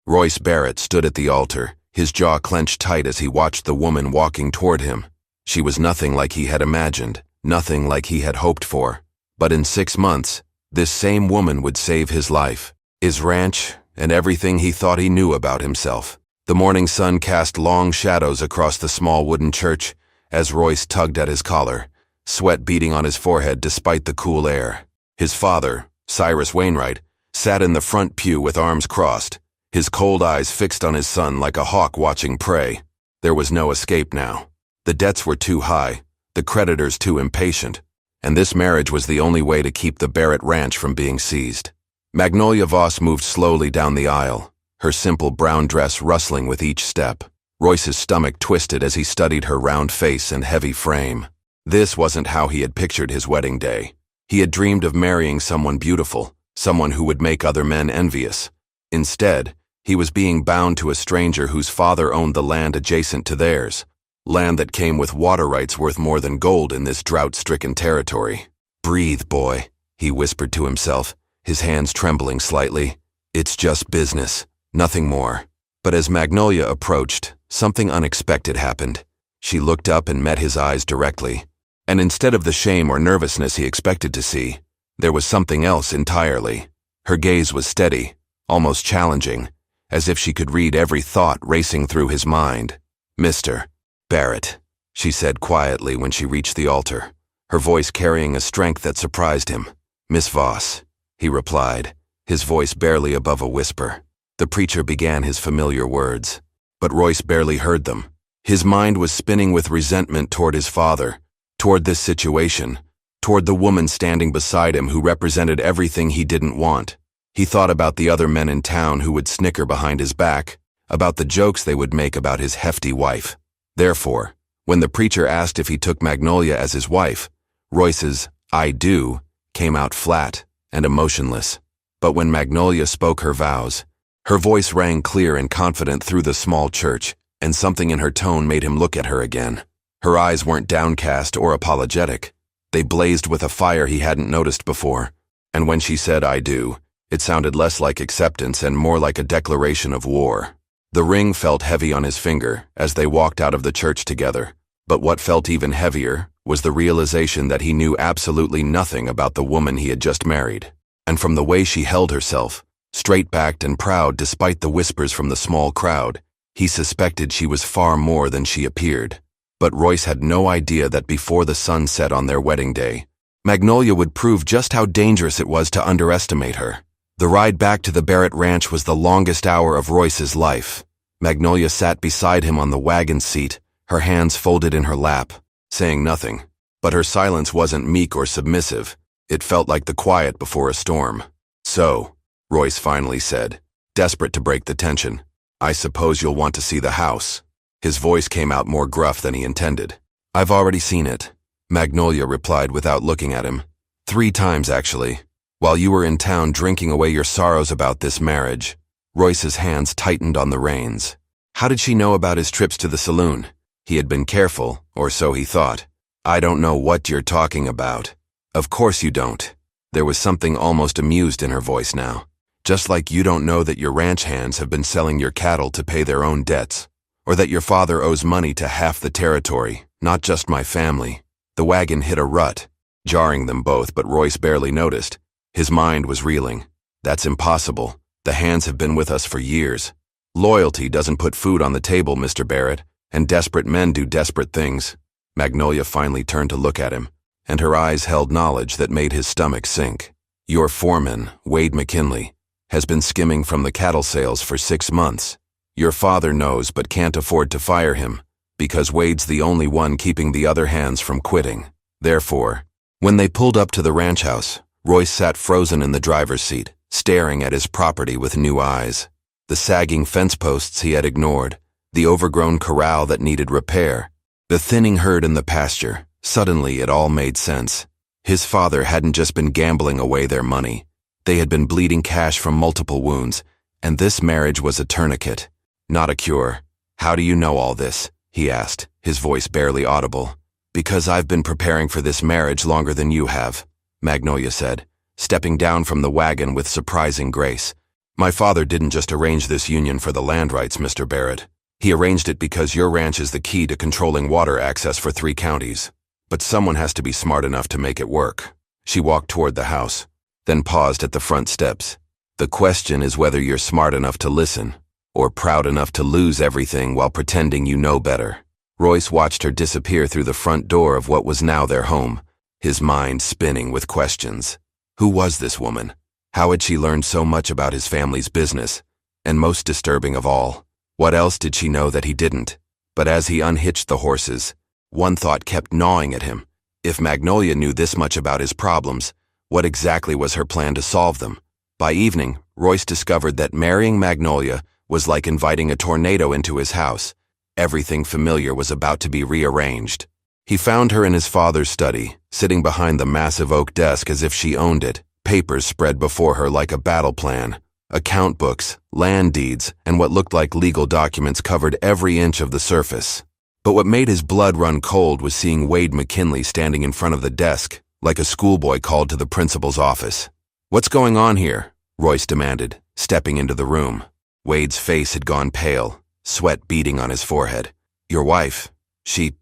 Royce Barrett stood at the altar, his jaw clenched tight as he watched the woman walking toward him. She was nothing like he had imagined, nothing like he had hoped for. But in 6 months, this same woman would save his life, his ranch, and everything he thought he knew about himself. The morning sun cast long shadows across the small wooden church as Royce tugged at his collar, sweat beading on his forehead despite the cool air. His father, Cyrus Wainwright, sat in the front pew with arms crossed, his cold eyes fixed on his son like a hawk watching prey. There was no escape now. The debts were too high, the creditors too impatient, and this marriage was the only way to keep the Barrett ranch from being seized. Magnolia Voss moved slowly down the aisle, her simple brown dress rustling with each step. Royce's stomach twisted as he studied her round face and heavy frame. This wasn't how he had pictured his wedding day. He had dreamed of marrying someone beautiful, someone who would make other men envious. Instead, he was being bound to a stranger whose father owned the land adjacent to theirs, land that came with water rights worth more than gold in this drought-stricken territory. "Breathe, boy," he whispered to himself, his hands trembling slightly. "It's just business, nothing more." But as Magnolia approached, something unexpected happened. She looked up and met his eyes directly. And instead of the shame or nervousness he expected to see, there was something else entirely. Her gaze was steady, almost challenging, as if she could read every thought racing through his mind. "Mr. Barrett," she said quietly when she reached the altar, her voice carrying a strength that surprised him. "Miss Voss," he replied, his voice barely above a whisper. The preacher began his familiar words, but Royce barely heard them. His mind was spinning with resentment toward his father, toward this situation, toward the woman standing beside him who represented everything he didn't want. He thought about the other men in town who would snicker behind his back, about the jokes they would make about his hefty wife. Therefore, when the preacher asked if he took Magnolia as his wife, Royce's "I do" came out flat and emotionless. But when Magnolia spoke her vows, her voice rang clear and confident through the small church, and something in her tone made him look at her again. Her eyes weren't downcast or apologetic. They blazed with a fire he hadn't noticed before. And when she said "I do," it sounded less like acceptance and more like a declaration of war. The ring felt heavy on his finger as they walked out of the church together, but what felt even heavier was the realization that he knew absolutely nothing about the woman he had just married. And from the way she held herself, straight-backed and proud despite the whispers from the small crowd, he suspected she was far more than she appeared. But Royce had no idea that before the sun set on their wedding day, Magnolia would prove just how dangerous it was to underestimate her. The ride back to the Barrett ranch was the longest hour of Royce's life. Magnolia sat beside him on the wagon seat, her hands folded in her lap, saying nothing. But her silence wasn't meek or submissive. It felt like the quiet before a storm. "So," Royce finally said, desperate to break the tension, "I suppose you'll want to see the house." His voice came out more gruff than he intended. "I've already seen it," Magnolia replied without looking at him. "3 times, actually. While you were in town drinking away your sorrows about this marriage." Royce's hands tightened on the reins. How did she know about his trips to the saloon? He had been careful, or so he thought. "I don't know what you're talking about." "Of course you don't." There was something almost amused in her voice now. "Just like you don't know that your ranch hands have been selling your cattle to pay their own debts, or that your father owes money to half the territory, not just my family." The wagon hit a rut, jarring them both, but Royce barely noticed. His mind was reeling. "That's impossible. The hands have been with us for years. Loyalty doesn't put food on the table, Mr. Barrett, and desperate men do desperate things." Magnolia finally turned to look at him, and her eyes held knowledge that made his stomach sink. "Your foreman, Wade McKinley, has been skimming from the cattle sales for 6 months. Your father knows but can't afford to fire him, because Wade's the only one keeping the other hands from quitting. Therefore," when they pulled up to the ranch house, Royce sat frozen in the driver's seat, staring at his property with new eyes. The sagging fence posts he had ignored, the overgrown corral that needed repair, the thinning herd in the pasture. Suddenly it all made sense. His father hadn't just been gambling away their money. They had been bleeding cash from multiple wounds, and this marriage was a tourniquet, not a cure. "How do you know all this?" he asked, his voice barely audible. "Because I've been preparing for this marriage longer than you have," Magnolia said, stepping down from the wagon with surprising grace. My father didn't just arrange this union for the land rights, Mr. Barrett. He arranged it because your ranch is the key to controlling water access for 3 counties. But someone has to be smart enough to make it work. She walked toward the house, then paused at the front steps. The question is whether you're smart enough to listen, or proud enough to lose everything while pretending you know better. Royce watched her disappear through the front door of what was now their home, his mind spinning with questions. Who was this woman? How had she learned so much about his family's business? And most disturbing of all, what else did she know that he didn't? But as he unhitched the horses, one thought kept gnawing at him. If Magnolia knew this much about his problems, what exactly was her plan to solve them? By evening, Royce discovered that marrying Magnolia was like inviting a tornado into his house. Everything familiar was about to be rearranged. He found her in his father's study, sitting behind the massive oak desk as if she owned it, papers spread before her like a battle plan. Account books, land deeds, and what looked like legal documents covered every inch of the surface. But what made his blood run cold was seeing Wade McKinley standing in front of the desk, like a schoolboy called to the principal's office. "What's going on here?" Royce demanded, stepping into the room. Wade's face had gone pale, sweat beading on his forehead. "Your wife, she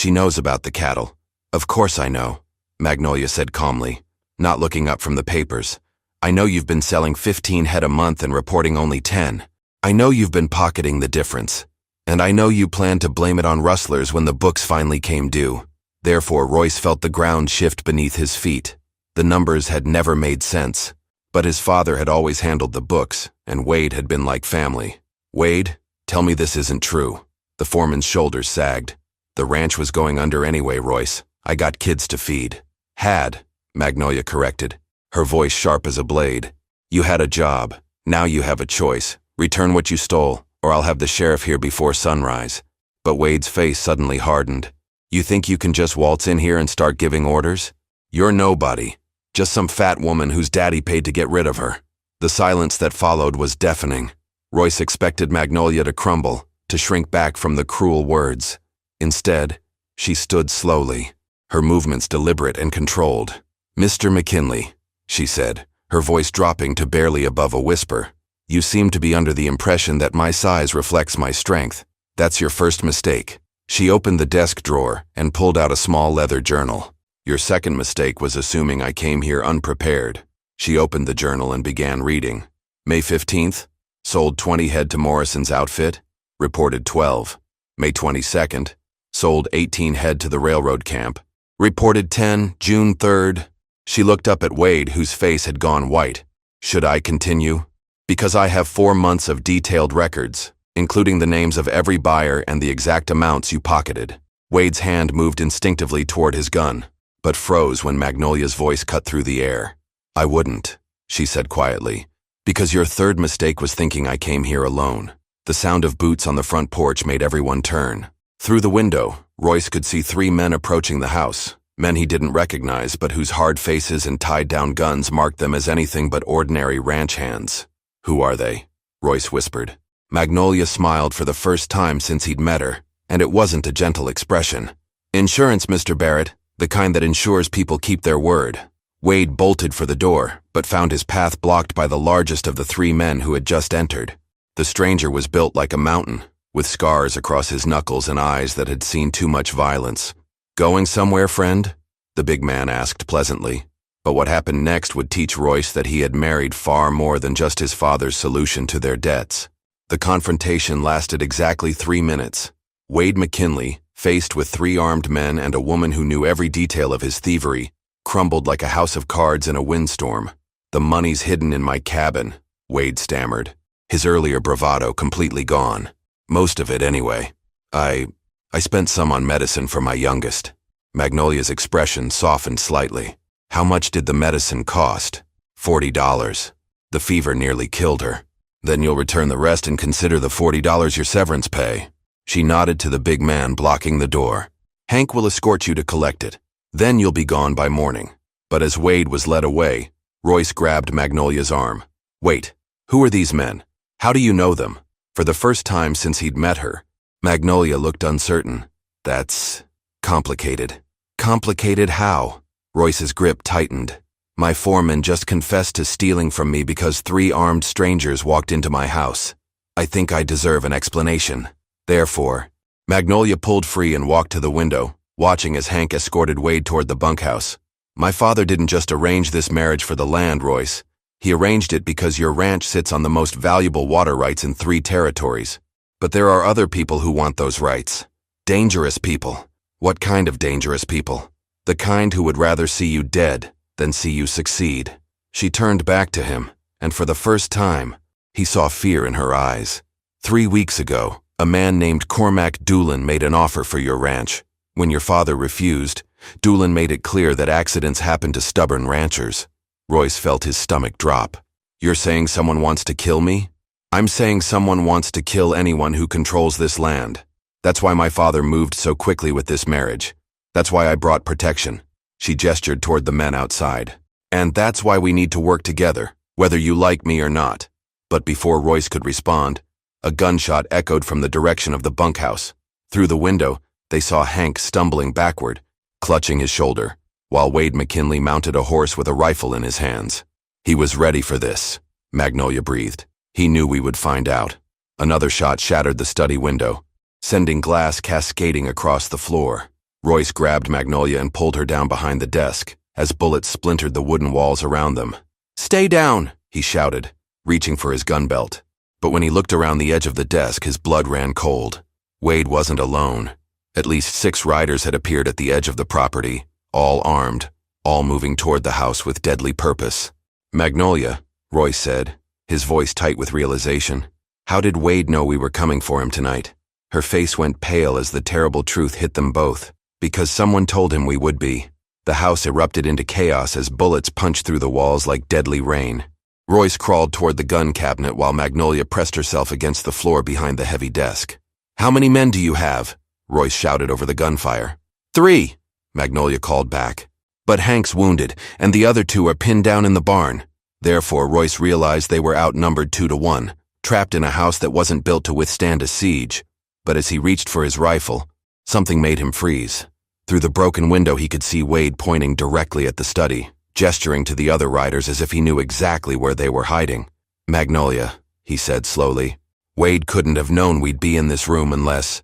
knows about the cattle." "Of course I know," Magnolia said calmly, not looking up from the papers. "I know you've been selling 15 head a month and reporting only 10. I know you've been pocketing the difference. And I know you planned to blame it on rustlers when the books finally came due." Therefore, Royce felt the ground shift beneath his feet. The numbers had never made sense. But his father had always handled the books, and Wade had been like family. "Wade, tell me this isn't true." The foreman's shoulders sagged. "The ranch was going under anyway, Royce. I got kids to feed." "Had," Magnolia corrected, her voice sharp as a blade. "You had a job. Now you have a choice. Return what you stole, or I'll have the sheriff here before sunrise." But Wade's face suddenly hardened. "You think you can just waltz in here and start giving orders? You're nobody. Just some fat woman whose daddy paid to get rid of her." The silence that followed was deafening. Royce expected Magnolia to crumble, to shrink back from the cruel words. Instead, she stood slowly, her movements deliberate and controlled. "Mr. McKinley," she said, her voice dropping to barely above a whisper, "you seem to be under the impression that my size reflects my strength. That's your first mistake." She opened the desk drawer and pulled out a small leather journal. "Your second mistake was assuming I came here unprepared." She opened the journal and began reading. May 15th, sold 20 head to Morrison's outfit, reported 12. May 22nd, sold 18 head to the railroad camp, reported 10. June 3rd. She looked up at Wade, whose face had gone white. "Should I continue?" "Because I have 4 months of detailed records, including the names of every buyer and the exact amounts you pocketed." Wade's hand moved instinctively toward his gun, but froze when Magnolia's voice cut through the air. "I wouldn't," she said quietly, "because your third mistake was thinking I came here alone." The sound of boots on the front porch made everyone turn. Through the window, Royce could see 3 men approaching the house, men he didn't recognize but whose hard faces and tied-down guns marked them as anything but ordinary ranch hands. "Who are they?" Royce whispered. Magnolia smiled for the first time since he'd met her, and it wasn't a gentle expression. "Insurance, Mr. Barrett, the kind that ensures people keep their word." Wade bolted for the door, but found his path blocked by the largest of the 3 men who had just entered. The stranger was built like a mountain, with scars across his knuckles and eyes that had seen too much violence. "Going somewhere, friend?" the big man asked pleasantly. But what happened next would teach Royce that he had married far more than just his father's solution to their debts. The confrontation lasted exactly 3 minutes. Wade McKinley, faced with 3 armed men and a woman who knew every detail of his thievery, crumbled like a house of cards in a windstorm. "The money's hidden in my cabin," Wade stammered, his earlier bravado completely gone. "Most of it, anyway. I spent some on medicine for my youngest." Magnolia's expression softened slightly. "How much did the medicine cost?" $40. "The fever nearly killed her." "Then you'll return the rest and consider the $40 your severance pay." She nodded to the big man blocking the door. "Hank will escort you to collect it. Then you'll be gone by morning." But as Wade was led away, Royce grabbed Magnolia's arm. "Wait, who are these men? How do you know them?" For the first time since he'd met her, Magnolia looked uncertain. "That's complicated." "Complicated how?" Royce's grip tightened. My foreman just confessed to stealing from me because 3 armed strangers walked into my house. I think I deserve an explanation. Therefore, Magnolia pulled free and walked to the window, watching as Hank escorted Wade toward the bunkhouse. My father didn't just arrange this marriage for the land, Royce. He arranged it because your ranch sits on the most valuable water rights in 3 territories. But there are other people who want those rights. Dangerous people. What kind of dangerous people? The kind who would rather see you dead than see you succeed. She turned back to him, and for the first time, he saw fear in her eyes. 3 weeks ago, a man named Cormac Doolin made an offer for your ranch. When your father refused, Doolin made it clear that accidents happen to stubborn ranchers. Royce felt his stomach drop. You're saying someone wants to kill me? I'm saying someone wants to kill anyone who controls this land. That's why my father moved so quickly with this marriage. That's why I brought protection. She gestured toward the men outside. And that's why we need to work together, whether you like me or not. But before Royce could respond, a gunshot echoed from the direction of the bunkhouse. Through the window, they saw Hank stumbling backward, clutching his shoulder, while Wade McKinley mounted a horse with a rifle in his hands. He was ready for this, Magnolia breathed. He knew we would find out. Another shot shattered the study window, sending glass cascading across the floor. Royce grabbed Magnolia and pulled her down behind the desk, as bullets splintered the wooden walls around them. "Stay down," he shouted, reaching for his gun belt. But when he looked around the edge of the desk, his blood ran cold. Wade wasn't alone. At least 6 riders had appeared at the edge of the property, all armed, all moving toward the house with deadly purpose. "Magnolia," Royce said, his voice tight with realization. "How did Wade know we were coming for him tonight?" Her face went pale as the terrible truth hit them both. Because someone told him we would be. The house erupted into chaos as bullets punched through the walls like deadly rain. Royce crawled toward the gun cabinet while Magnolia pressed herself against the floor behind the heavy desk. "How many men do you have?" Royce shouted over the gunfire. "3," Magnolia called back. "But Hank's wounded, and the other 2 are pinned down in the barn." Therefore, Royce realized they were outnumbered 2 to 1, trapped in a house that wasn't built to withstand a siege. But as he reached for his rifle, something made him freeze. Through the broken window, he could see Wade pointing directly at the study, gesturing to the other riders as if he knew exactly where they were hiding. "Magnolia," he said slowly. "Wade couldn't have known we'd be in this room unless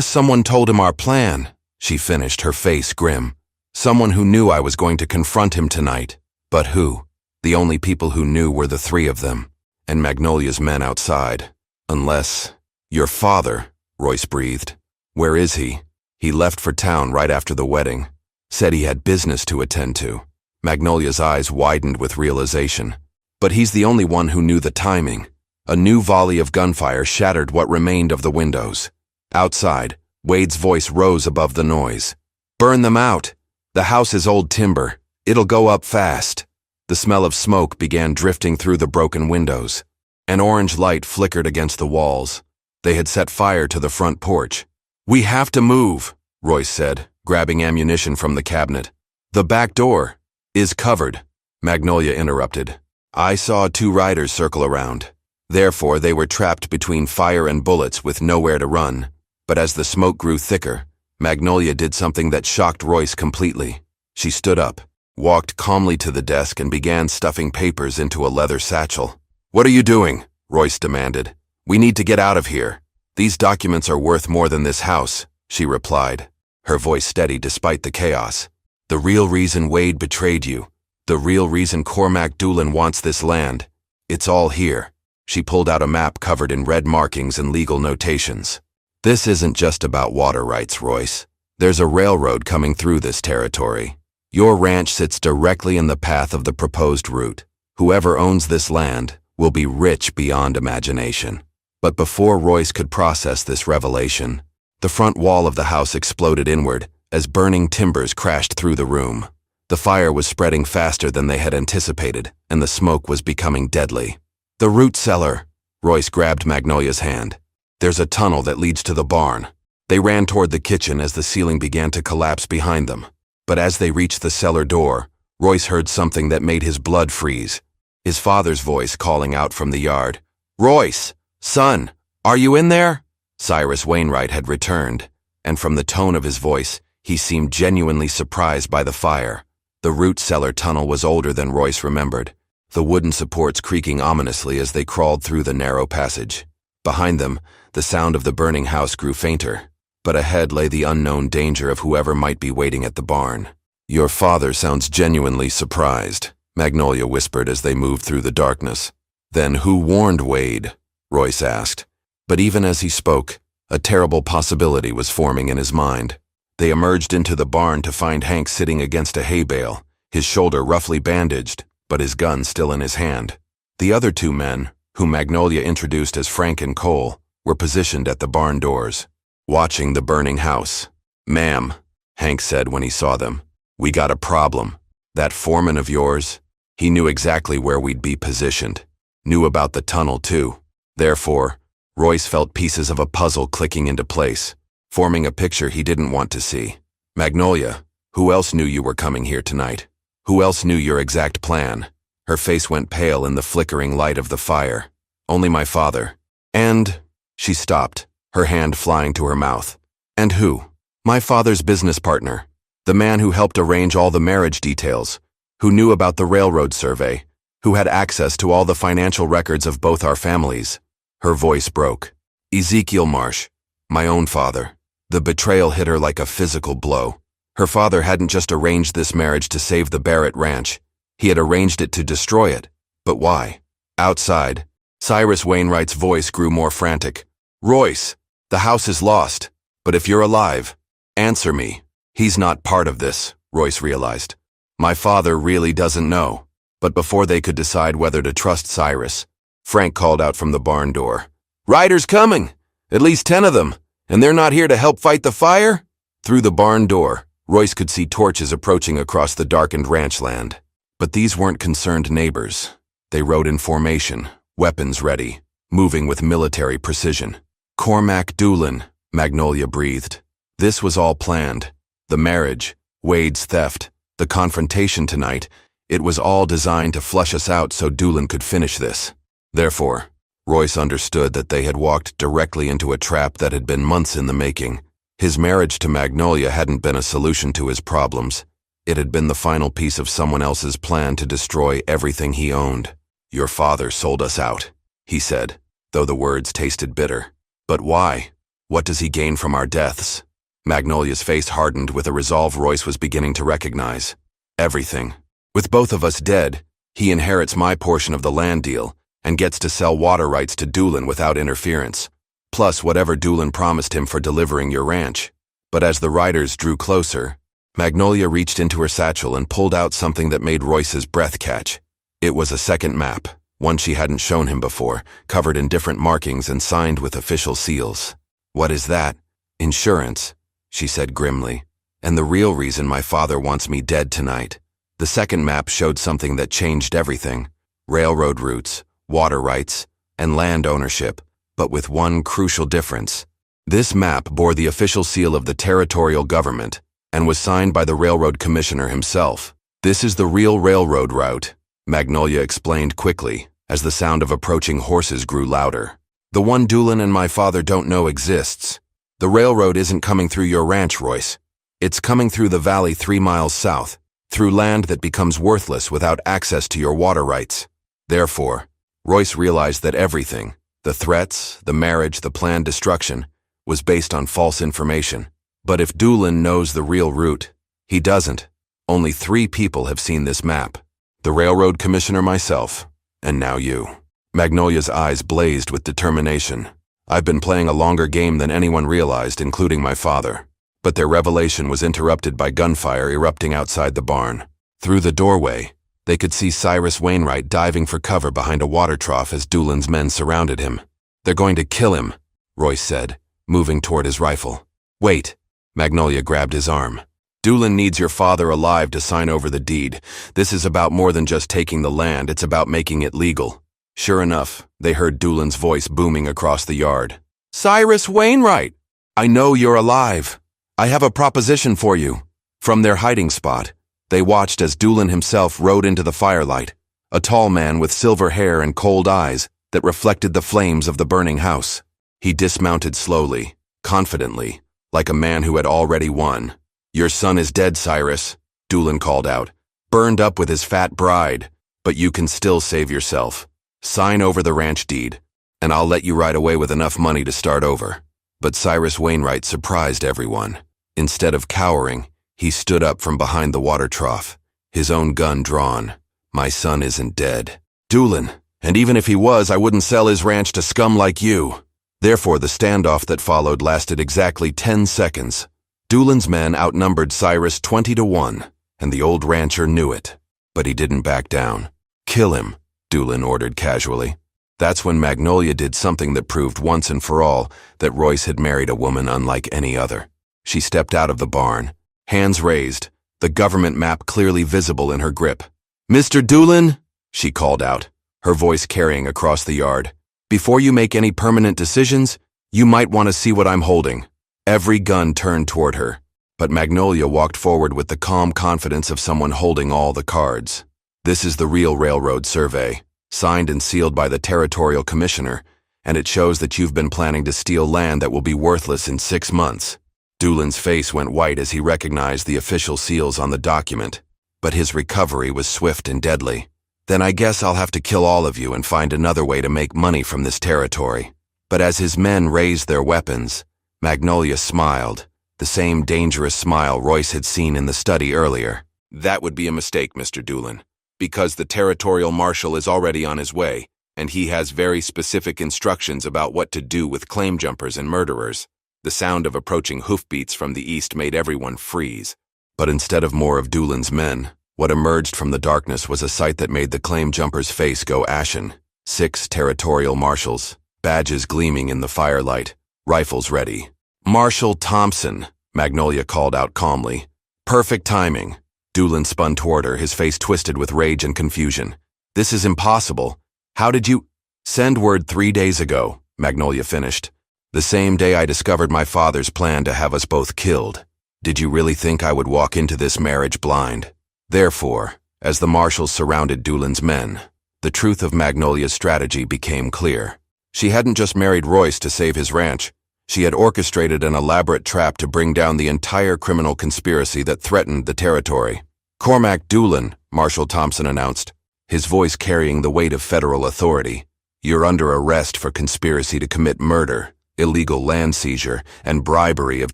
someone told him our plan," she finished, her face grim. "Someone who knew I was going to confront him tonight. But who? The only people who knew were the 3 of them, and Magnolia's men outside. Unless... Your father," Royce breathed. "Where is he?" "He left for town right after the wedding. Said he had business to attend to." Magnolia's eyes widened with realization. "But he's the only one who knew the timing." A new volley of gunfire shattered what remained of the windows. Outside, Wade's voice rose above the noise. "Burn them out. The house is old timber. It'll go up fast." The smell of smoke began drifting through the broken windows. An orange light flickered against the walls. They had set fire to the front porch. "We have to move," Royce said, grabbing ammunition from the cabinet. "The back door is covered," Magnolia interrupted. "I saw 2 riders circle around. Therefore, they were trapped between fire and bullets with nowhere to run. But as the smoke grew thicker, Magnolia did something that shocked Royce completely. She stood up, walked calmly to the desk, and began stuffing papers into a leather satchel. "What are you doing?" Royce demanded. "We need to get out of here. These documents are worth more than this house," she replied, her voice steady despite the chaos. "The real reason Wade betrayed you, the real reason Cormac Doolin wants this land, it's all here." She pulled out a map covered in red markings and legal notations. "This isn't just about water rights, Royce. There's a railroad coming through this territory. Your ranch sits directly in the path of the proposed route. Whoever owns this land will be rich beyond imagination." But before Royce could process this revelation, the front wall of the house exploded inward as burning timbers crashed through the room. The fire was spreading faster than they had anticipated, and the smoke was becoming deadly. "The root cellar," Royce grabbed Magnolia's hand. "There's a tunnel that leads to the barn." They ran toward the kitchen as the ceiling began to collapse behind them. But as they reached the cellar door, Royce heard something that made his blood freeze. His father's voice calling out from the yard. "Royce! Son, are you in there?" Cyrus Wainwright had returned, and from the tone of his voice, he seemed genuinely surprised by the fire. The root cellar tunnel was older than Royce remembered, the wooden supports creaking ominously as they crawled through the narrow passage. Behind them, the sound of the burning house grew fainter, but ahead lay the unknown danger of whoever might be waiting at the barn. "Your father sounds genuinely surprised," Magnolia whispered as they moved through the darkness. "Then who warned Wade?" Royce asked. But even as he spoke, a terrible possibility was forming in his mind. They emerged into the barn to find Hank sitting against a hay bale, his shoulder roughly bandaged, but his gun still in his hand. The other two men, whom Magnolia introduced as Frank and Cole, were positioned at the barn doors, watching the burning house. "Ma'am," Hank said when he saw them, "we got a problem. That foreman of yours, he knew exactly where we'd be positioned. Knew about the tunnel, too." Therefore, Royce felt pieces of a puzzle clicking into place, forming a picture he didn't want to see. "Magnolia, who else knew you were coming here tonight? Who else knew your exact plan?" Her face went pale in the flickering light of the fire. "Only my father." "And—" She stopped, her hand flying to her mouth. "And who?" "My father's business partner. The man who helped arrange all the marriage details, who knew about the railroad survey, who had access to all the financial records of both our families." Her voice broke. "Ezekiel Marsh, my own father." The betrayal hit her like a physical blow. Her father hadn't just arranged this marriage to save the Barrett ranch. He had arranged it to destroy it. But why? Outside, Cyrus Wainwright's voice grew more frantic. "Royce, the house is lost. But if you're alive, answer me." "He's not part of this," Royce realized. "My father really doesn't know." But before they could decide whether to trust Cyrus, Frank called out from the barn door. "Riders coming! At least 10 of them, and they're not here to help fight the fire?" Through the barn door, Royce could see torches approaching across the darkened ranch land. But these weren't concerned neighbors. They rode in formation, weapons ready, moving with military precision. "Cormac Doolin," Magnolia breathed. This was all planned. The marriage, Wade's theft, the confrontation tonight, it was all designed to flush us out so Doolin could finish this. Therefore, Royce understood that they had walked directly into a trap that had been months in the making. His marriage to Magnolia hadn't been a solution to his problems. It had been the final piece of someone else's plan to destroy everything he owned. "Your father sold us out," he said, though the words tasted bitter. "But why? What does he gain from our deaths?" Magnolia's face hardened with a resolve Royce was beginning to recognize. "Everything. With both of us dead, he inherits my portion of the land deal and gets to sell water rights to Doolin without interference, plus whatever Doolin promised him for delivering your ranch." But as the riders drew closer, Magnolia reached into her satchel and pulled out something that made Royce's breath catch. It was a second map, one she hadn't shown him before, covered in different markings and signed with official seals. "What is that?" "Insurance," she said grimly. "And the real reason my father wants me dead tonight." The second map showed something that changed everything. Railroad routes, water rights, and land ownership, but with one crucial difference. This map bore the official seal of the territorial government and was signed by the railroad commissioner himself. "This is the real railroad route," Magnolia explained quickly, as the sound of approaching horses grew louder. "The one Doolin and my father don't know exists. The railroad isn't coming through your ranch, Royce. It's coming through the valley 3 miles south, through land that becomes worthless without access to your water rights." Therefore, Royce realized that everything, the threats, the marriage, the planned destruction, was based on false information. But if Doolin knows the real route, he doesn't. Only 3 people have seen this map. The railroad commissioner, myself, and now you. Magnolia's eyes blazed with determination. "I've been playing a longer game than anyone realized, including my father." But their revelation was interrupted by gunfire erupting outside the barn. Through the doorway, they could see Cyrus Wainwright diving for cover behind a water trough as Doolin's men surrounded him. "They're going to kill him," Royce said, moving toward his rifle. "Wait." Magnolia grabbed his arm. "Doolin needs your father alive to sign over the deed. This is about more than just taking the land, it's about making it legal." Sure enough, they heard Doolin's voice booming across the yard. "Cyrus Wainwright! I know you're alive. I have a proposition for you." From their hiding spot, they watched as Doolin himself rode into the firelight, a tall man with silver hair and cold eyes that reflected the flames of the burning house. He dismounted slowly, confidently, like a man who had already won. "Your son is dead, Cyrus," Doolin called out, burned up with his fat bride, but you can still save yourself. Sign over the ranch deed, and I'll let you ride away with enough money to start over." But Cyrus Wainwright surprised everyone. Instead of cowering, he stood up from behind the water trough, his own gun drawn. "My son isn't dead, Doolin, and even if he was, I wouldn't sell his ranch to scum like you." Therefore, the standoff that followed lasted exactly 10 seconds. Doolin's men outnumbered Cyrus 20-1, and the old rancher knew it. But he didn't back down. "Kill him," Doolin ordered casually. That's when Magnolia did something that proved once and for all that Royce had married a woman unlike any other. She stepped out of the barn, hands raised, the government map clearly visible in her grip. "Mr. Doolin," she called out, her voice carrying across the yard, "before you make any permanent decisions, you might want to see what I'm holding." Every gun turned toward her, but Magnolia walked forward with the calm confidence of someone holding all the cards. "This is the real railroad survey, signed and sealed by the territorial commissioner, and it shows that you've been planning to steal land that will be worthless in 6 months. Doolin's face went white as he recognized the official seals on the document, but his recovery was swift and deadly. "Then I guess I'll have to kill all of you and find another way to make money from this territory." But as his men raised their weapons, Magnolia smiled, the same dangerous smile Royce had seen in the study earlier. "That would be a mistake, Mr. Doolin, because the territorial marshal is already on his way, and he has very specific instructions about what to do with claim jumpers and murderers." The sound of approaching hoofbeats from the east made everyone freeze. But instead of more of Doolin's men, what emerged from the darkness was a sight that made the claim jumper's face go ashen. 6 territorial marshals, badges gleaming in the firelight, rifles ready. "Marshal Thompson," Magnolia called out calmly. "Perfect timing." Doolin spun toward her, his face twisted with rage and confusion. "This is impossible. How did you—" "Send word 3 days ago," Magnolia finished. "The same day I discovered my father's plan to have us both killed. Did you really think I would walk into this marriage blind?" Therefore, as the marshals surrounded Doolin's men, the truth of Magnolia's strategy became clear. She hadn't just married Royce to save his ranch. She had orchestrated an elaborate trap to bring down the entire criminal conspiracy that threatened the territory. "Cormac Doolin," Marshal Thompson announced, his voice carrying the weight of federal authority, "you're under arrest for conspiracy to commit murder, illegal land seizure, and bribery of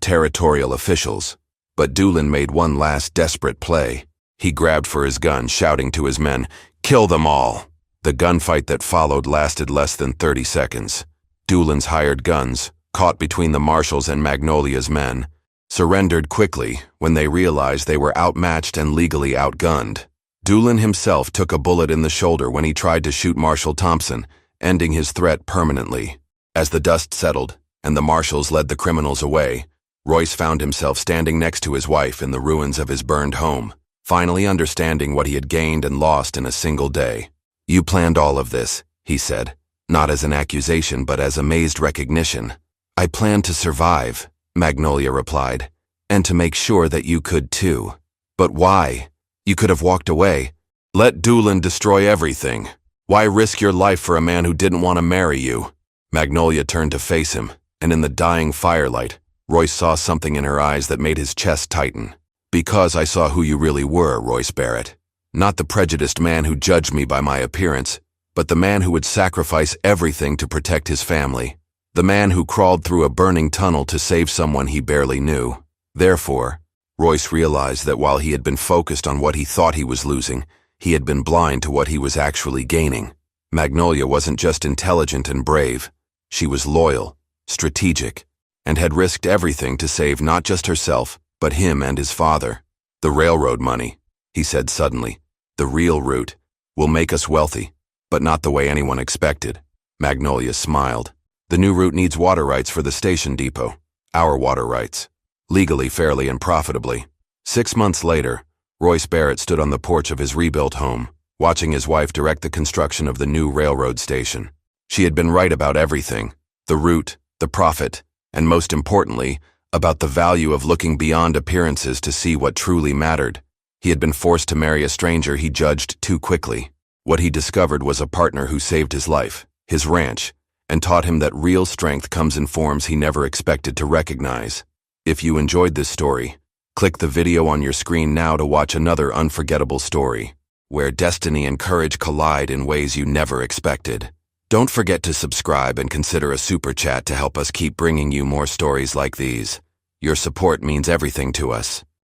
territorial officials." But Doolin made one last desperate play. He grabbed for his gun, shouting to his men, "Kill them all!" The gunfight that followed lasted less than 30 seconds. Doolin's hired guns, caught between the marshals and Magnolia's men, surrendered quickly when they realized they were outmatched and legally outgunned. Doolin himself took a bullet in the shoulder when he tried to shoot Marshal Thompson, ending his threat permanently. As the dust settled and the marshals led the criminals away, Royce found himself standing next to his wife in the ruins of his burned home, finally understanding what he had gained and lost in a single day. "You planned all of this," he said, not as an accusation but as amazed recognition. "I planned to survive," Magnolia replied, "and to make sure that you could too." "But why? You could have walked away." "Let Doolin destroy everything. Why risk your life for a man who didn't want to marry you?" Magnolia turned to face him, and in the dying firelight, Royce saw something in her eyes that made his chest tighten. "Because I saw who you really were, Royce Barrett. Not the prejudiced man who judged me by my appearance, but the man who would sacrifice everything to protect his family. The man who crawled through a burning tunnel to save someone he barely knew." Therefore, Royce realized that while he had been focused on what he thought he was losing, he had been blind to what he was actually gaining. Magnolia wasn't just intelligent and brave. She was loyal, strategic, and had risked everything to save not just herself, but him and his father. "The railroad money," he said suddenly, "the real route, will make us wealthy, but not the way anyone expected." Magnolia smiled. "The new route needs water rights for the station depot. Our water rights. Legally, fairly, and profitably." 6 months later, Royce Barrett stood on the porch of his rebuilt home, watching his wife direct the construction of the new railroad station. She had been right about everything: the route, the profit, and most importantly, about the value of looking beyond appearances to see what truly mattered. He had been forced to marry a stranger he judged too quickly. What he discovered was a partner who saved his life, his ranch, and taught him that real strength comes in forms he never expected to recognize. If you enjoyed this story, Click the video on your screen now to watch another unforgettable story, where destiny and courage collide in ways you never expected. Don't forget to subscribe and consider a super chat to help us keep bringing you more stories like these. Your support means everything to us.